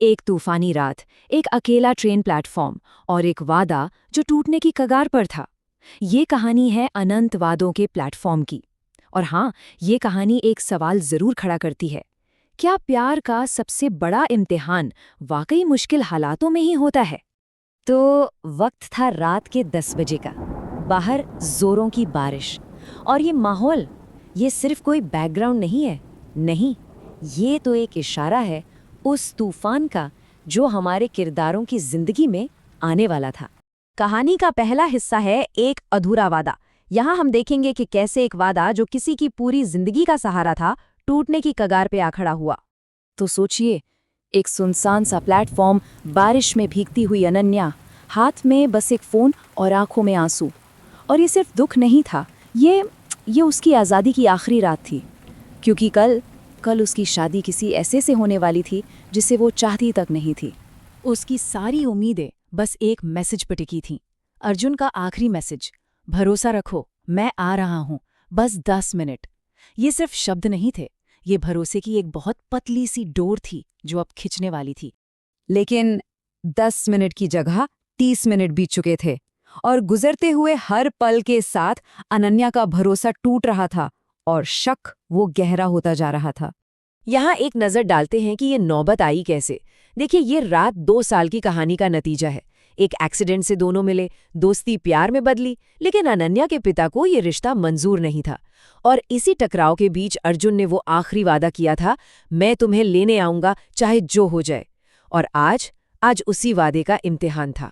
एक तूफानी रात, एक अकेला ट्रेन प्लेटफॉर्म और एक वादा जो टूटने की कगार पर था। ये कहानी है अनंत वादों के प्लेटफॉर्म की। और हाँ, ये कहानी एक सवाल जरूर खड़ा करती है। क्या प्यार का सबसे बड़ा इम्तिहान वाकई मुश्किल हालातों में ही होता है? तो वक्त था रात के 10 बजे का। बाहर जोरों की बारिश और ये माहौल, ये सिर्फ कोई बैकग्राउंड नहीं है। नहीं, ये तो एक इशारा है उस तूफान का जो हमारे किरदारों की जिंदगी में आने वाला था। कहानी का पहला हिस्सा है एक अधूरा वादा। यहाँ हम देखेंगे कि कैसे एक वादा जो किसी की पूरी जिंदगी का सहारा था, टूटने की कगार पे आ खड़ा हुआ। तो सोचिए, एक सुनसान सा प्लेटफॉर्म, बारिश में भीगती हुई अनन्या, हाथ में बस एक फोन और आंखों में आंसू। और ये सिर्फ दुख नहीं था, ये उसकी आज़ादी की आखिरी रात थी। क्योंकि कल उसकी शादी किसी ऐसे से होने वाली थी जिसे वो चाहती तक नहीं थी। उसकी सारी उम्मीदें बस एक मैसेज पर टिकी थीं। अर्जुन का आखिरी मैसेज, भरोसा रखो, मैं आ रहा हूं, बस 10 मिनट। ये सिर्फ शब्द नहीं थे, ये भरोसे की एक बहुत पतली सी डोर थी जो अब खिंचने वाली थी। लेकिन 10 मिनट की जगह 30 मिनट बीत चुके थे और गुजरते हुए हर पल के साथ अनन्या का भरोसा टूट रहा था और शक वो गहरा होता जा रहा था। यहाँ एक नज़र डालते हैं कि ये नौबत आई कैसे। देखिए, ये रात 2 साल की कहानी का नतीजा है। एक एक्सीडेंट से दोनों मिले, दोस्ती प्यार में बदली, लेकिन अनन्या के पिता को ये रिश्ता मंजूर नहीं था। और इसी टकराव के बीच अर्जुन ने वो आखिरी वादा किया था, मैं तुम्हें लेने आऊंगा चाहे जो हो जाए। और आज उसी वादे का इम्तिहान था।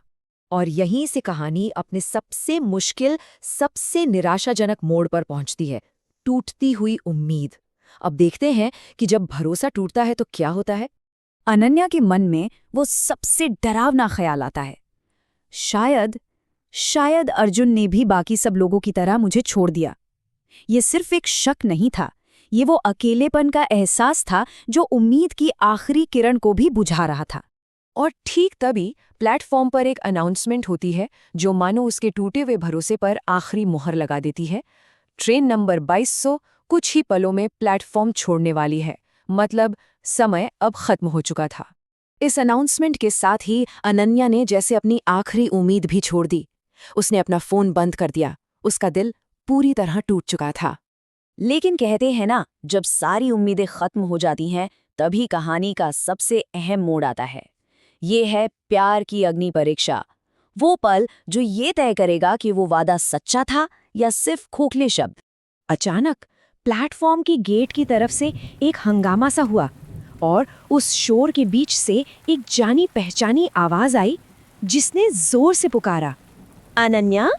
और यहीं से कहानी अपने सबसे मुश्किल, सबसे निराशाजनक मोड़ पर पहुंचती है, टूटती हुई उम्मीद। अब देखते हैं कि जब भरोसा टूटता है तो क्या होता है। अनन्या के मन में वो सबसे डरावना ख्याल आता है, शायद अर्जुन ने भी बाकी सब लोगों की तरह मुझे छोड़ दिया। ये सिर्फ एक शक नहीं था, ये वो अकेलेपन का एहसास था जो उम्मीद की आखिरी किरण को भी बुझा रहा था। और ठीक तभी प्लेटफॉर्म पर एक अनाउंसमेंट होती है जो मानो उसके टूटे हुए भरोसे पर आखिरी मुहर लगा देती है। ट्रेन नंबर 2200 कुछ ही पलों में प्लेटफॉर्म छोड़ने वाली है। मतलब समय अब खत्म हो चुका था। इस अनाउंसमेंट के साथ ही अनन्या ने जैसे अपनी आखिरी उम्मीद भी छोड़ दी। उसने अपना फोन बंद कर दिया। उसका दिल पूरी तरह टूट चुका था। लेकिन कहते हैं ना, जब सारी उम्मीदें खत्म हो जाती हैं तभी कहानी का सबसे अहम मोड़ आता है। ये है प्यार की अग्नि परीक्षा। वो पल जो ये तय करेगा कि वो वादा सच्चा था या सिर्फ खोखले शब्द। अचानक प्लेटफॉर्म की गेट की तरफ से एक हंगामा सा हुआ और उस शोर के बीच से एक जानी पहचानी आवाज आई जिसने जोर से पुकारा, अनन्या।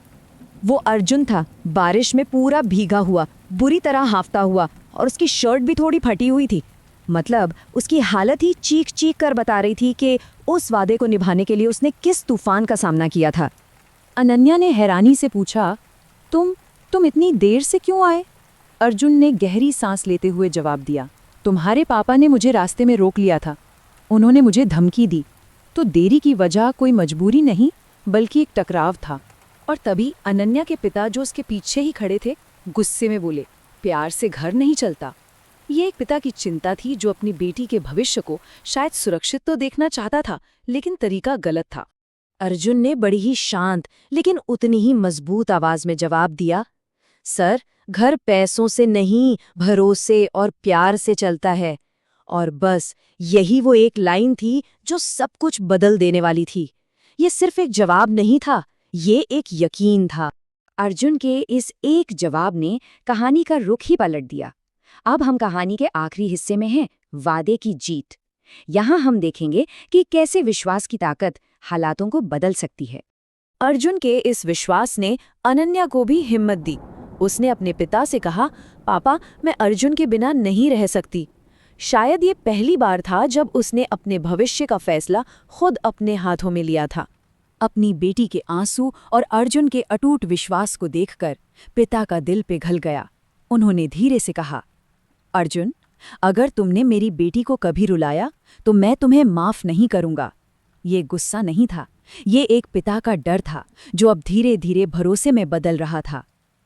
वो अर्जुन था, बारिश में पूरा भीगा हुआ, बुरी तरह हांफता हुआ और उसकी शर्ट भी थोड़ी फटी हुई थी। मतलब उसकी हालत ही चीख चीख कर बता रही थी कि उस वादे को निभाने के लिए उसने किस तूफान का सामना किया था। अनन्या ने हैरानी से पूछा, तुम इतनी देर से क्यों आए? अर्जुन ने गहरी सांस लेते हुए जवाब दिया, तुम्हारे पापा ने मुझे रास्ते में रोक लिया था। उन्होंने मुझे धमकी दी। तो देरी की वजह कोई मजबूरी नहीं बल्कि एक टकराव था। और तभी अनन्या के पिता जो उसके पीछे ही खड़े थे, गुस्से में बोले, प्यार से घर नहीं चलता। ये एक पिता की चिंता थी जो अपनी बेटी के भविष्य को शायद सुरक्षित तो देखना चाहता था, लेकिन तरीका गलत था। अर्जुन ने बड़ी ही शांत लेकिन उतनी ही मजबूत आवाज में जवाब दिया, सर, घर पैसों से नहीं, भरोसे और प्यार से चलता है। और बस यही वो एक लाइन थी जो सब कुछ बदल देने वाली थी। ये सिर्फ एक जवाब नहीं था, ये एक यकीन था। अर्जुन के इस एक जवाब ने कहानी का रुख ही पलट दिया। अब हम कहानी के आखिरी हिस्से में हैं, वादे की जीत। यहाँ हम देखेंगे कि कैसे विश्वास की ताकत हालातों को बदल सकती है। अर्जुन के इस विश्वास ने अनन्या को भी हिम्मत दी। उसने अपने पिता से कहा, पापा, मैं अर्जुन के बिना नहीं रह सकती। शायद ये पहली बार था जब उसने अपने भविष्य का फैसला खुद अपने हाथों में लिया था। अपनी बेटी के आंसू और अर्जुन के अटूट विश्वास को देखकर पिता का दिल पिघल गया। उन्होंने धीरे से कहा, अर्जुन, अगर तुमने मेरी बेटी को कभी रुलाया तो मैं तुम्हें माफ नहीं करूंगा। ये गुस्सा नहीं था, ये एक पिता का डर था जो अब धीरे धीरे भरोसे में बदल रहा था।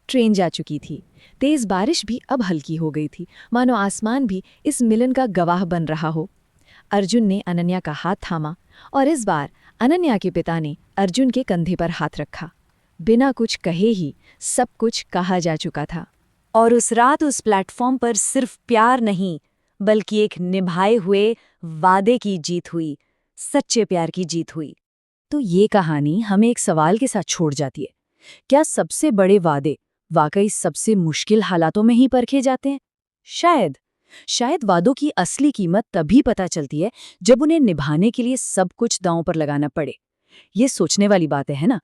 ट्रेन जा चुकी थी, तेज बारिश भी अब हल्की हो गई थी, मानो आसमान भी इस मिलन का गवाह बन रहा हो। अर्जुन ने अनन्या का हाथ थामा और इस बार अनन्या के पिता ने अर्जुन के कंधे पर हाथ रखा। बिना कुछ कहे ही सब कुछ कहा जा चुका था। और उस रात उस प्लेटफॉर्म पर सिर्फ प्यार नहीं, बल्कि एक निभाए हुए वादे की जीत हुई, सच्चे प्यार की जीत हुई। तो ये कहानी हमें एक सवाल के साथ छोड़ जाती है। क्या सबसे बड़े वादे वाकई सबसे मुश्किल हालातों में ही परखे जाते हैं? शायद वादों की असली कीमत तभी पता चलती है जब उन्हें निभाने के लिए सब कुछ दांव पर लगाना पड़े। ये सोचने वाली बात है ना?